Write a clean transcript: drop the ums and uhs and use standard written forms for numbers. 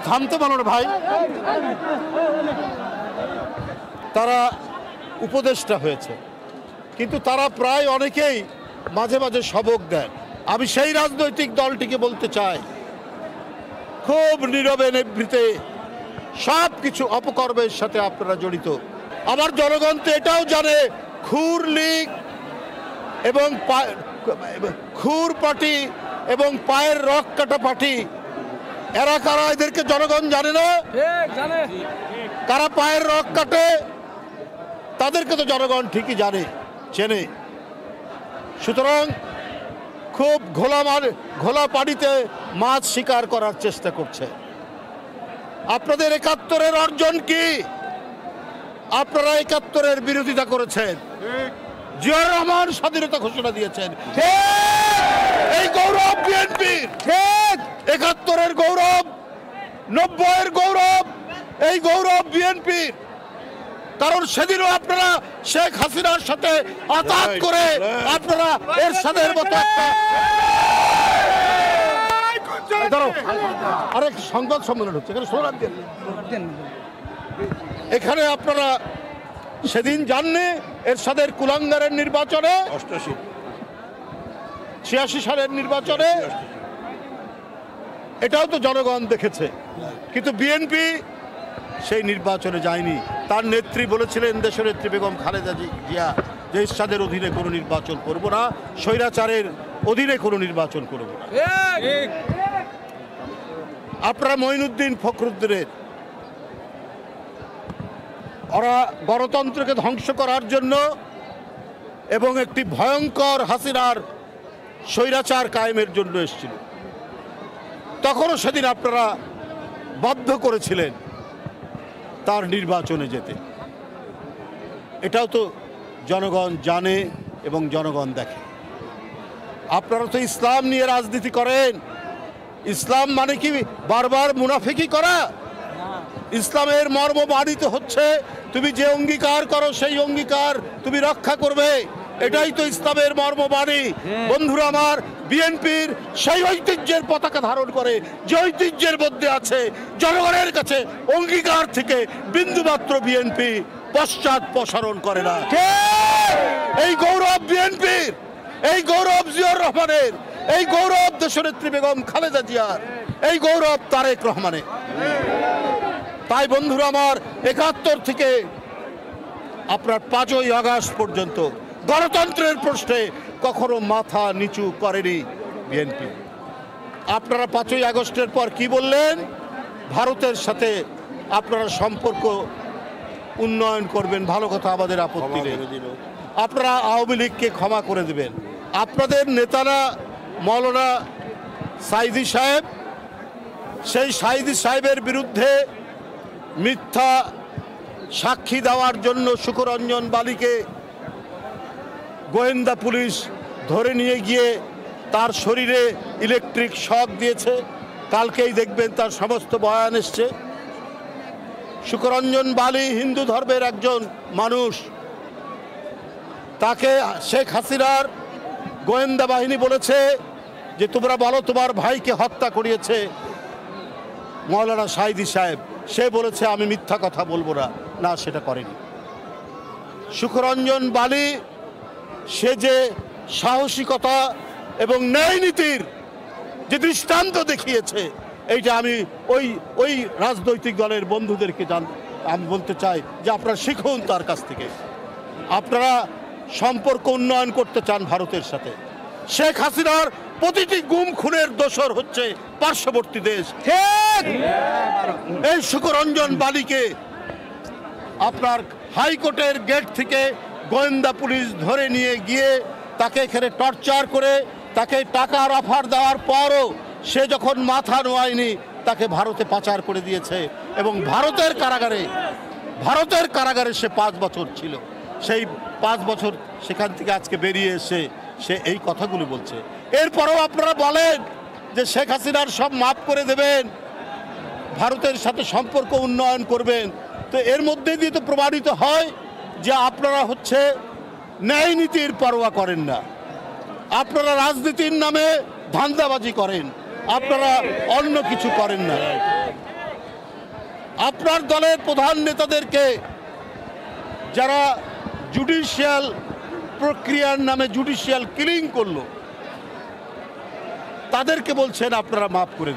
থামতে বলো না ভাই। তারা উপদেষ্টা হয়েছে, কিন্তু তারা প্রায় অনেকেই মাঝে মাঝে সবক দেন। আমি সেই রাজনৈতিক দলটিকে বলতে চাই, খুব নীরবে নিভৃতে সব কিছু অপকর্মের সাথে আপনারা জড়িত। আমার জনগণ তো এটাও জানে খুর লীগ এবং খুর পার্টি এবং পায়ের রক কাটা পার্টি, এরা কারা এদেরকে জনগণ জানে না? কারা পায়ের রক কাটে তাদেরকে তো জনগণ ঠিকই জানে, চেনে। সুতরাং খুব ঘোলা পানিতে মাছ শিকার করার চেষ্টা করছে। আপনাদের ৭১-এর অর্জন কি? আপনারা ৭১-এর বিরোধিতা করেছেন। জিয়াউর রহমান স্বাধীনতা ঘোষণা দিয়েছেন, এই গৌরব বিএনপির। ৭১-এর গৌরব, ৯০-এর গৌরব, এই গৌরব বিএনপির। কারণ সেদিনও আপনারা শেখ হাসিনার সাথে আঘাত করে আপনারা এরশাদের মতো একটা আরেক সংবাদ সম্মেলন হচ্ছে এখানে আপনারা সেদিন জাননি এরশাদের কুলাঙ্গারের নির্বাচনে, ৮৬ সালের নির্বাচনে, এটাও তো জনগণ দেখেছে। কিন্তু বিএনপি সেই নির্বাচনে যায়নি। তার নেত্রী বলেছিলেন, দেশনেত্রী বেগম খালেদা জিয়া, যে এরশাদের অধীনে কোনো নির্বাচন করব না, স্বৈরাচারের অধীনে কোনো নির্বাচন করব না। আপনারা মঈনুদ্দিন ফখরুদ্দিনের, ওরা গণতন্ত্রকে ধ্বংস করার জন্য এবং একটি ভয়ঙ্কর হাসিনার স্বৈরাচার কায়েমের জন্য এসেছিল। তখনও সেদিন আপনারা বাধ্য করেছিলেন তার নির্বাচনে যেতে। এটাও তো জনগণ জানে এবং জনগণ দেখে। আপনারা তো ইসলাম নিয়ে রাজনীতি করেন। ইসলাম মানে কি বারবার মুনাফিকি করা? ইসলামের মর্ম বাণিত হচ্ছে তুমি যে অঙ্গীকার করো সেই অঙ্গীকার তুমি রক্ষা করবে, এটাই তো ইসলামের মর্মবাণী। বন্ধুরা আমার, বিএনপির সেই ঐতিহ্যের পতাকা ধারণ করে, যে ঐতিহ্যের মধ্যে আছে জনগণের কাছে অঙ্গীকার থেকে বিন্দুমাত্র বিএনপি পশ্চাৎপসারণ করে না। এই গৌরব বিএনপির, এই গৌরব জিয়াউর রহমানের, এই গৌরব দেশনেত্রী বেগম খালেদা জিয়ার, এই গৌরব তারেক রহমানের। তাই বন্ধুরা আমার, ৭১ থেকে আপনার ৫ই আগস্ট পর্যন্ত গণতন্ত্রের প্রশ্নে কখনো মাথা নিচু করেনি বিএনপি। আপনারা ৫ই আগস্টের পর কি বললেন? ভারতের সাথে আপনারা সম্পর্ক উন্নয়ন করবেন, ভালো কথা, আমাদের আপত্তি নেই। আপনারা আওয়ামী লীগকে ক্ষমা করে দেবেন। আপনাদের নেতারা মৌলানা সাইদি সাহেব, সেই সাইদি সাহেবের বিরুদ্ধে মিথ্যা সাক্ষী দেওয়ার জন্য শুকরঞ্জন বালিকে গোয়েন্দা পুলিশ ধরে নিয়ে গিয়ে তার শরীরে ইলেকট্রিক শক দিয়েছে। কালকেই দেখবেন তার সমস্ত বয়ান এসছে। শুকরঞ্জন বালি হিন্দু ধর্মের একজন মানুষ, তাকে শেখ হাসিনার গোয়েন্দা বাহিনী বলেছে যে তোমরা বলো তোমার ভাইকে হত্যা করিয়েছে মৌলানা সাইদি সাহেব। সে বলেছে আমি মিথ্যা কথা বলবো না, না সেটা করেনি। শুকরঞ্জন বালি সে যে সাহসিকতা এবং ন্যায় নীতির যে দৃষ্টান্ত দেখিয়েছে, এইটা আমি ওই রাজনৈতিক দলের বন্ধুদেরকে আমি বলতে চাই যে আপনারা শিখুন তার কাছ থেকে। আপনারা সম্পর্ক উন্নয়ন করতে চান ভারতের সাথে। শেখ হাসিনার প্রতিটি গুম খুনের দোষর হচ্ছে পার্শ্ববর্তী দেশ। এই শুকরঞ্জন বালিকে আপনার হাইকোর্টের গেট থেকে গোয়েন্দা পুলিশ ধরে নিয়ে গিয়ে তাকে এখানে টর্চার করে তাকে টাকার অফার দেওয়ার পরও সে যখন মাথা নোয়ায়নি তাকে ভারতে পাচার করে দিয়েছে এবং ভারতের কারাগারে সে 5 বছর ছিল। সেই 5 বছর সেখান থেকে আজকে বেরিয়ে এসে সে এই কথাগুলো বলছে। এরপরেও আপনারা বলেন যে শেখ হাসিনার সব মাফ করে দেবেন, ভারতের সাথে সম্পর্ক উন্নয়ন করবেন। তো এর মধ্যে দিয়ে তো প্রমাণিত হয় যে আপনারা হচ্ছে ন্যায় নীতির পরোয়া করেন না। আপনারা রাজনীতির নামে ধান্দাবাজি করেন, আপনারা অন্য কিছু করেন না। আপনার দলের প্রধান নেতাদেরকে যারা জুডিশিয়াল প্রক্রিয়ার নামে জুডিশিয়াল কিলিং করলো, তাদেরকে বলছেন আপনারা মাফ করে দিন।